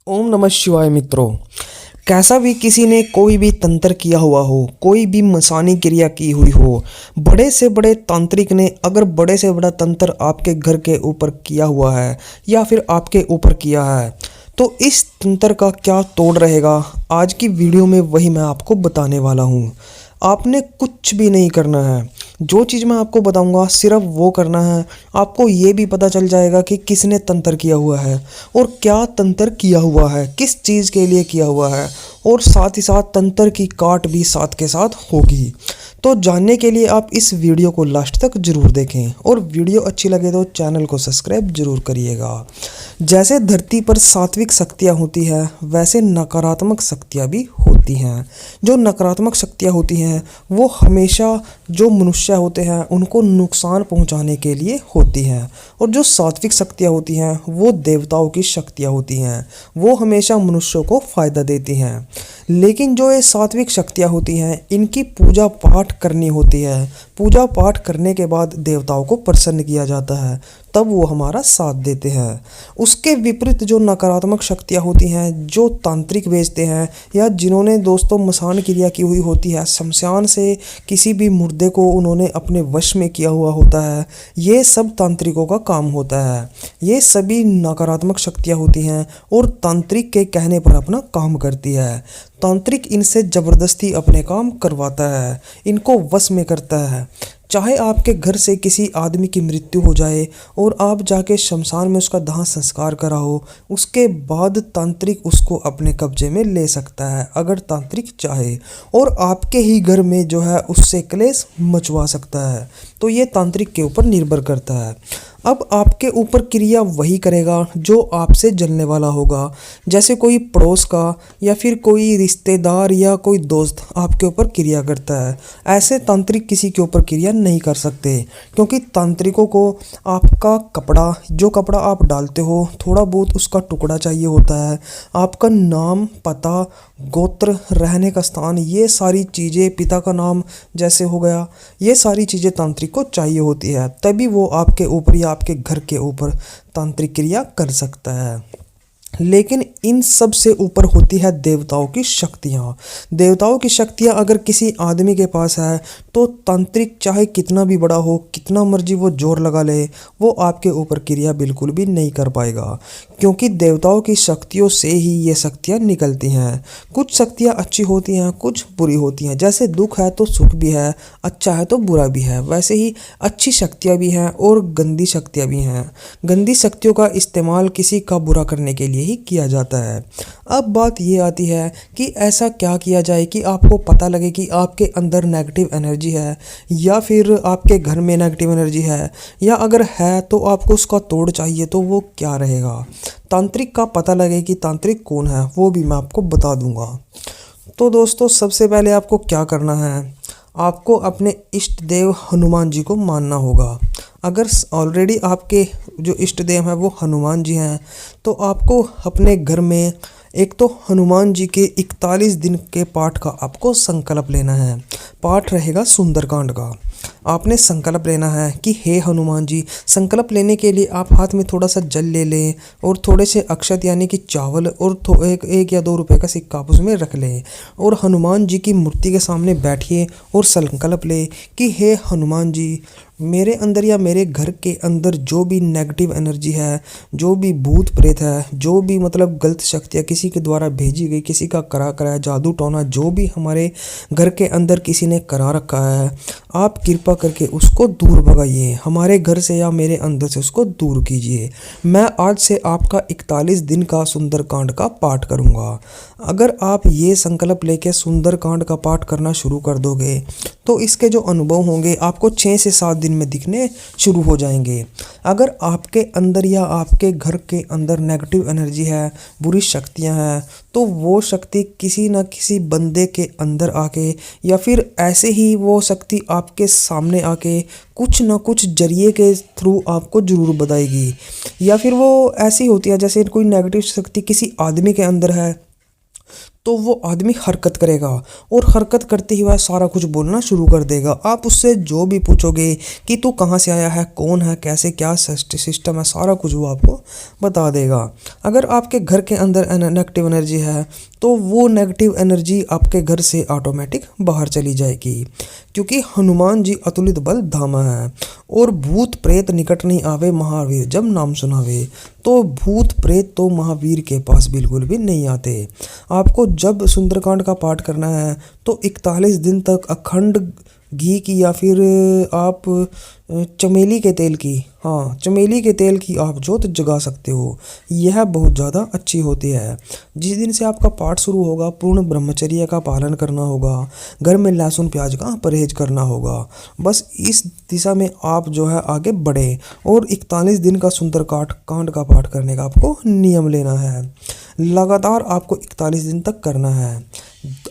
ओम नमः शिवाय मित्रों। कैसा भी किसी ने कोई भी तंत्र किया हुआ हो, कोई भी मसानी क्रिया की हुई हो, बड़े से बड़े तांत्रिक ने अगर बड़े से बड़ा तंत्र आपके घर के ऊपर किया हुआ है या फिर आपके ऊपर किया है, तो इस तंत्र का क्या तोड़ रहेगा, आज की वीडियो में वही मैं आपको बताने वाला हूँ। आपने कुछ भी नहीं करना है, जो चीज़ मैं आपको बताऊंगा सिर्फ वो करना है। आपको ये भी पता चल जाएगा कि किसने तंत्र किया हुआ है और क्या तंत्र किया हुआ है, किस चीज़ के लिए किया हुआ है, और साथ ही साथ तंत्र की काट भी साथ के साथ होगी। तो जानने के लिए आप इस वीडियो को लास्ट तक ज़रूर देखें और वीडियो अच्छी लगे तो चैनल को सब्सक्राइब ज़रूर करिएगा। जैसे धरती पर सात्विक शक्तियाँ होती है, वैसे नकारात्मक शक्तियाँ भी होती हैं। जो नकारात्मक शक्तियाँ होती हैं वो हमेशा जो मनुष्य होते हैं उनको नुकसान पहुंचाने के लिए होती हैं, और जो सात्विक शक्तियाँ होती हैं वो देवताओं की शक्तियाँ होती हैं, वो हमेशा मनुष्यों को फ़ायदा देती हैं। लेकिन जो ये सात्विक शक्तियाँ होती हैं इनकी पूजा पाठ करनी होती है। पूजा पाठ करने के बाद देवताओं को प्रसन्न किया जाता है, तब वो हमारा साथ देते हैं। उसके विपरीत जो नकारात्मक शक्तियाँ होती हैं, जो तांत्रिक बेचते हैं या जिन्होंने दोस्तों मसान क्रिया की हुई होती है, शमशान से किसी भी मुर्दे को उन्होंने अपने वश में किया हुआ होता है, ये सब तांत्रिकों का काम होता है। ये सभी नकारात्मक शक्तियाँ होती हैं और तांत्रिक के कहने पर अपना काम करती है। तांत्रिक इनसे ज़बरदस्ती अपने काम करवाता है, इनको वश में करता है। चाहे आपके घर से किसी आदमी की मृत्यु हो जाए और आप जाके शमशान में उसका दाह संस्कार कराओ, उसके बाद तांत्रिक उसको अपने कब्जे में ले सकता है अगर तांत्रिक चाहे, और आपके ही घर में जो है उससे क्लेश मचवा सकता है। तो ये तांत्रिक के ऊपर निर्भर करता है। अब आपके ऊपर क्रिया वही करेगा जो आपसे जलने वाला होगा। जैसे कोई पड़ोस का या फिर कोई रिश्तेदार या कोई दोस्त आपके ऊपर क्रिया करता है, ऐसे तांत्रिक किसी के ऊपर क्रिया नहीं कर सकते, क्योंकि तांत्रिकों को आपका कपड़ा, जो कपड़ा आप डालते हो, थोड़ा बहुत उसका टुकड़ा चाहिए होता है। आपका नाम, पता, गोत्र, रहने का स्थान, ये सारी चीज़ें, पिता का नाम जैसे हो गया, ये सारी चीज़ें तांत्रिक को चाहिए होती है, तभी वो आपके ऊपर या आपके घर के ऊपर तांत्रिक क्रिया कर सकता है। लेकिन इन सब से ऊपर होती है देवताओं की शक्तियाँ। देवताओं की शक्तियाँ अगर किसी आदमी के पास है तो तांत्रिक चाहे कितना भी बड़ा हो, कितना मर्जी वो जोर लगा ले, वो आपके ऊपर क्रिया बिल्कुल भी नहीं कर पाएगा, क्योंकि देवताओं की शक्तियों से ही ये शक्तियाँ निकलती हैं। कुछ शक्तियाँ अच्छी होती हैं, कुछ बुरी होती हैं। जैसे दुख है तो सुख भी है, अच्छा है तो बुरा भी है, वैसे ही अच्छी शक्तियाँ भी हैं और गंदी शक्तियाँ भी हैं। गंदी शक्तियों का इस्तेमाल किसी का बुरा करने के लिए ही किया जाता है। अब बात ये आती है कि ऐसा क्या किया जाए कि आपको पता लगे कि आपके अंदर नेगेटिव एनर्जी है या फिर आपके घर में नेगेटिव एनर्जी है, या अगर है तो आपको उसका तोड़ चाहिए, तो वो क्या रहेगा। तांत्रिक का पता लगे कि तांत्रिक कौन है, वो भी मैं आपको बता दूंगा। तो दोस्तों सबसे पहले आपको क्या करना है, आपको अपने इष्ट देव हनुमान जी को मानना होगा। अगर ऑलरेडी आपके जो इष्ट देव हैं वो हनुमान जी हैं, तो आपको अपने घर में एक तो हनुमान जी के 41 दिन के पाठ का आपको संकल्प लेना है। पाठ रहेगा सुंदरकांड का। आपने संकल्प लेना है कि हे हनुमान जी। संकल्प लेने के लिए आप हाथ में थोड़ा सा जल ले लें और थोड़े से अक्षत यानी कि चावल और एक या 2 रुपए का सिक्का आप उसमें रख लें, और हनुमान जी की मूर्ति के सामने बैठिए और संकल्प ले कि हे हनुमान जी, मेरे अंदर या मेरे घर के अंदर जो भी नेगेटिव एनर्जी है, जो भी भूत प्रेत है, जो भी मतलब गलत शक्तियाँ किसी के द्वारा भेजी गई, किसी का कराया जादू टोना जो भी हमारे घर के अंदर किसी ने करा रखा है, आप कृपा करके उसको दूर भगाइए, हमारे घर से या मेरे अंदर से उसको दूर कीजिए। मैं आज से आपका 41 दिन का सुंदरकांड का पाठ करूँगा। अगर आप ये संकल्प लेके सुंदरकांड का पाठ करना शुरू कर दोगे तो इसके जो अनुभव होंगे आपको 6 से 7 दिन में दिखने शुरू हो जाएंगे। अगर आपके अंदर या आपके घर के अंदर नेगेटिव एनर्जी है, बुरी शक्तियां हैं, तो वो शक्ति किसी न किसी बंदे के अंदर आके या फिर ऐसे ही वो शक्ति आपके सामने आके कुछ न कुछ जरिए के थ्रू आपको ज़रूर बताएगी। या फिर वो ऐसी होती है जैसे कोई नेगेटिव शक्ति किसी आदमी के अंदर है तो वो आदमी हरकत करेगा और हरकत करते ही वह सारा कुछ बोलना शुरू कर देगा। आप उससे जो भी पूछोगे कि तू कहाँ से आया है, कौन है, कैसे क्या सिस्टम है, सारा कुछ वो आपको बता देगा। अगर आपके घर के अंदर नेगेटिव एनर्जी है तो वो नेगेटिव एनर्जी आपके घर से ऑटोमेटिक बाहर चली जाएगी, क्योंकि हनुमान जी अतुलित बल धामा है। और भूत प्रेत निकट नहीं आवे महावीर जब नाम सुनावे, तो भूत प्रेत तो महावीर के पास बिल्कुल भी नहीं आते। आपको जब सुंदरकांड का पाठ करना है तो 41 दिन तक अखंड घी की या फिर आप चमेली के तेल की, हाँ चमेली के तेल की आप जोत जगा सकते हो। यह बहुत ज़्यादा अच्छी होती है। जिस दिन से आपका पाठ शुरू होगा पूर्ण ब्रह्मचर्य का पालन करना होगा, घर में लहसुन प्याज का परहेज करना होगा। बस इस दिशा में आप जो है आगे बढ़े और 41 दिन का सुंदरकांड कांड का पाठ करने का आपको नियम लेना है। लगातार आपको 41 दिन तक करना है।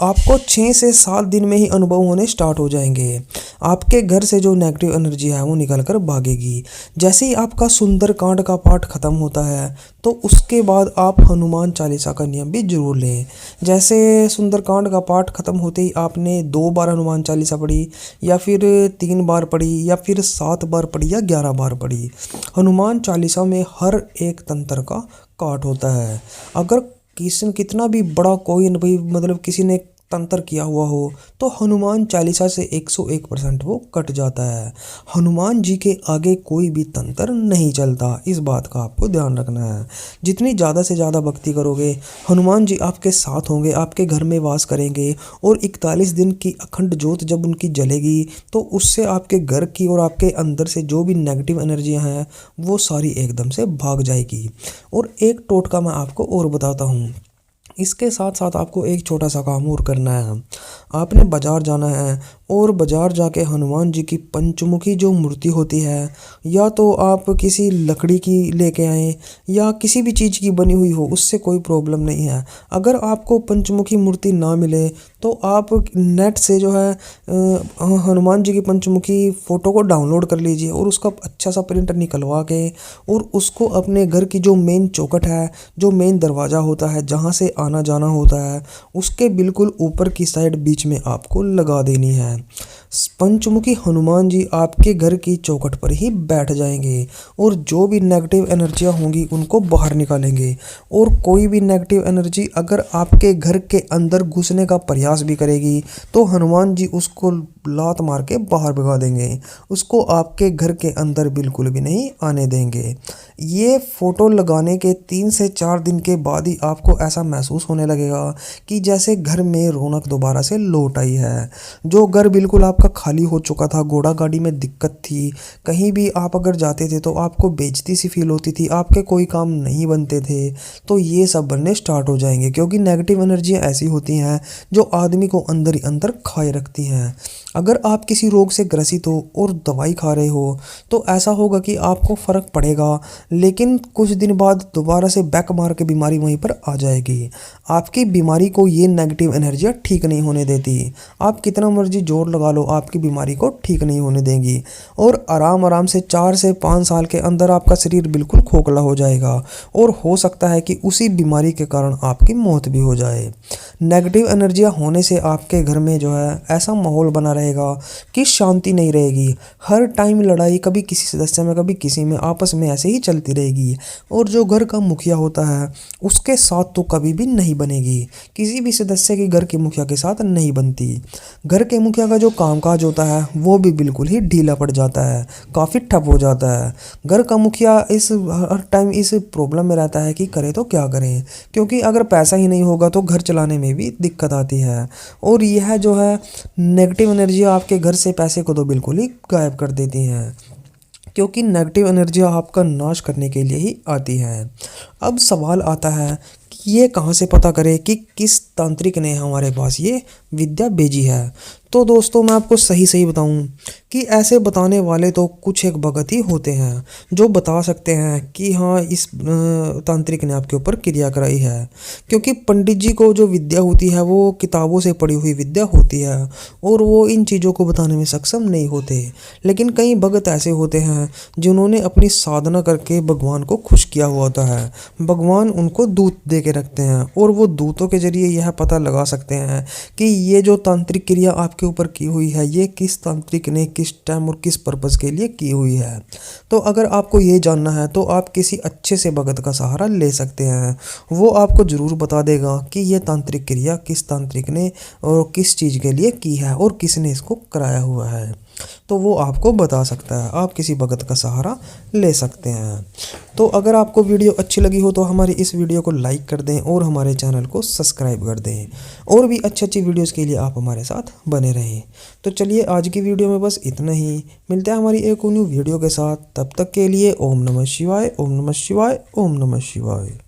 आपको 6 से 7 दिन में ही अनुभव होने स्टार्ट हो जाएंगे। आपके घर से जो नेगेटिव एनर्जी है वो निकल कर भागेगी। जैसे ही आपका सुंदरकांड का पाठ खत्म होता है तो उसके बाद आप हनुमान चालीसा का नियम भी जरूर लें। जैसे सुंदरकांड का पाठ खत्म होते ही आपने 2 बार हनुमान चालीसा पढ़ी या फिर 3 बार पढ़ी या फिर 7 बार पढ़ी या 11 बार पढ़ी, हनुमान चालीसा में हर एक तंत्र का काट होता है। अगर कितना भी बड़ा कोई भाई मतलब किसी ने तंत्र किया हुआ हो तो हनुमान चालीसा से 101% वो कट जाता है। हनुमान जी के आगे कोई भी तंत्र नहीं चलता, इस बात का आपको ध्यान रखना है। जितनी ज़्यादा से ज़्यादा भक्ति करोगे हनुमान जी आपके साथ होंगे, आपके घर में वास करेंगे और 41 दिन की अखंड ज्योत जब उनकी जलेगी तो उससे आपके घर की और आपके अंदर से जो भी नेगेटिव एनर्जियाँ हैं वो सारी एकदम से भाग जाएगी। और एक टोटका मैं आपको और बताता हूँ। इसके साथ साथ आपको एक छोटा सा काम और करना है। आपने बाज़ार जाना है और बाज़ार जाके हनुमान जी की पंचमुखी जो मूर्ति होती है, या तो आप किसी लकड़ी की लेके आएँ या किसी भी चीज़ की बनी हुई हो, उससे कोई प्रॉब्लम नहीं है। अगर आपको पंचमुखी मूर्ति ना मिले तो आप नेट से जो है हनुमान जी की पंचमुखी फ़ोटो को डाउनलोड कर लीजिए और उसका अच्छा सा प्रिंट निकलवा के और उसको अपने घर की जो मेन चौखट है, जो मेन दरवाज़ा होता है जहाँ से आना जाना होता है, उसके बिल्कुल ऊपर की साइड बीच में आपको लगा देनी है। पंचमुखी हनुमान जी आपके घर की चौखट पर ही बैठ जाएंगे और जो भी नेगेटिव एनर्जियाँ होंगी उनको बाहर निकालेंगे। और कोई भी नेगेटिव एनर्जी अगर आपके घर के अंदर घुसने का प्रयास भी करेगी तो हनुमान जी उसको लात मार के बाहर भगा देंगे, उसको आपके घर के अंदर बिल्कुल भी नहीं आने देंगे। ये फ़ोटो लगाने के 3 से 4 दिन के बाद ही आपको ऐसा महसूस होने लगेगा कि जैसे घर में रौनक दोबारा से लौट आई है। जो घर बिल्कुल आपका खाली हो चुका था, घोड़ा गाड़ी में दिक्कत थी, कहीं भी आप अगर जाते थे तो आपको बेइज्जती सी फील होती थी, आपके कोई काम नहीं बनते थे, तो ये सब बनने स्टार्ट हो जाएंगे। क्योंकि नेगेटिव एनर्जी ऐसी होती हैं जो आदमी को अंदर ही अंदर खाए रखती हैं। अगर आप किसी रोग से ग्रसित हो और दवाई खा रहे हो तो ऐसा होगा कि आपको फ़र्क पड़ेगा, लेकिन कुछ दिन बाद दोबारा से बैक मार के बीमारी वहीं पर आ जाएगी। आपकी बीमारी को ये नेगेटिव एनर्जियाँ ठीक नहीं होने देती। आप कितना मर्जी जोर लगा लो, आपकी बीमारी को ठीक नहीं होने देंगी और आराम आराम से 4 से 5 साल के अंदर आपका शरीर बिल्कुल खोखला हो जाएगा और हो सकता है कि उसी बीमारी के कारण आपकी मौत भी हो जाए। नेगेटिव एनर्जियाँ होने से आपके घर में जो है ऐसा माहौल बना रहेगा कि शांति नहीं रहेगी। हर टाइम लड़ाई, कभी किसी सदस्य में कभी किसी में, आपस में ऐसे ही चलती रहेगी। और जो घर का मुखिया होता है उसके साथ तो कभी भी नहीं बनेगी, किसी भी सदस्य के घर के मुखिया के साथ नहीं बनती। घर के मुखिया का जो कामकाज होता है वो भी बिल्कुल ही ढीला पड़ जाता है, काफ़ी ठप हो जाता है। घर का मुखिया हर टाइम इस प्रॉब्लम में रहता है कि करे तो क्या करें, क्योंकि अगर पैसा ही नहीं होगा तो घर चलाने में भी दिक्कत आती है। और यह जो है नेगेटिव एनर्जी आपके घर से पैसे को तो बिल्कुल ही गायब कर देती हैं, क्योंकि नेगेटिव एनर्जी आपका नाश करने के लिए ही आती है। अब सवाल आता है कि ये कहाँ से पता करें कि किस तांत्रिक ने हमारे पास ये विद्या भेजी है। तो दोस्तों मैं आपको सही सही बताऊं कि ऐसे बताने वाले तो कुछ एक भगत ही होते हैं जो बता सकते हैं कि हाँ इस तांत्रिक ने आपके ऊपर क्रिया कराई है। क्योंकि पंडित जी को जो विद्या होती है वो किताबों से पढ़ी हुई विद्या होती है और वो इन चीज़ों को बताने में सक्षम नहीं होते। लेकिन कई भगत ऐसे होते हैं जिन्होंने अपनी साधना करके भगवान को खुश किया हुआ होता है। भगवान उनको दूत दे के रखते हैं और वो दूतों के जरिए यह पता लगा सकते हैं कि ये जो तांत्रिक क्रिया आपके ऊपर की हुई है ये किस तांत्रिक ने किस टाइम और किस पर्पज़ के लिए की हुई है। तो अगर आपको ये जानना है तो आप किसी अच्छे से भगत का सहारा ले सकते हैं। वो आपको ज़रूर बता देगा कि ये तांत्रिक क्रिया किस तांत्रिक ने और किस चीज़ के लिए की है और किसने इसको कराया हुआ है। तो वो आपको बता सकता है, आप किसी भगत का सहारा ले सकते हैं। तो अगर आपको वीडियो अच्छी लगी हो तो हमारी इस वीडियो को लाइक कर दें और हमारे चैनल को सब्सक्राइब कर दें और भी अच्छी अच्छी वीडियोस के लिए आप हमारे साथ बने रहें। तो चलिए आज की वीडियो में बस इतना ही, मिलते हैं हमारी एक न्यू वीडियो के साथ। तब तक के लिए ओम नमः शिवाय, ओम नमः शिवाय, ओम नमः शिवाय।